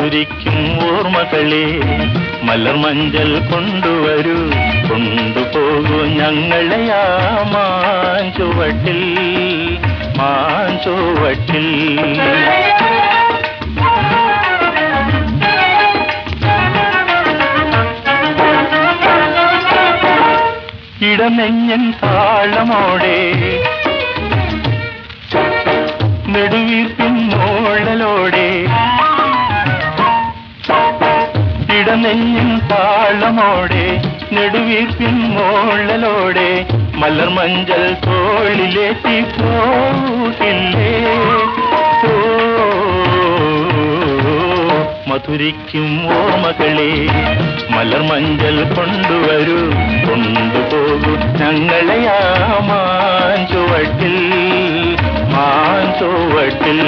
മധുരിക്കും ഓർമ്മകളെ മലർമഞ്ചൽ കൊണ്ടുവരൂ, കൊണ്ടുപോകൂ ഞങ്ങളെയാ മാഞ്ചുവട്ടിൽ, മാഞ്ചുവട്ടിൽ. ഇടനെഞ്ഞൻ താളമോടെ നെടുവീർപ്പിൻ മോളലോടെ, ഇടനെഞ്ഞൻ താളമോടെ നെടുവീർപ്പിൻ മോളലോടെ മലർമഞ്ചൽ തോളിലേറ്റി പോകില്ലേ. മധുരിക്കും ഓർമ്മകളെ മലർമഞ്ചൽ കൊണ്ടുവരൂ, കൊണ്ടുപോകൂ ഞങ്ങളെയാ മാഞ്ചുവട്ടിൽ, മാഞ്ചുവട്ടിൽ.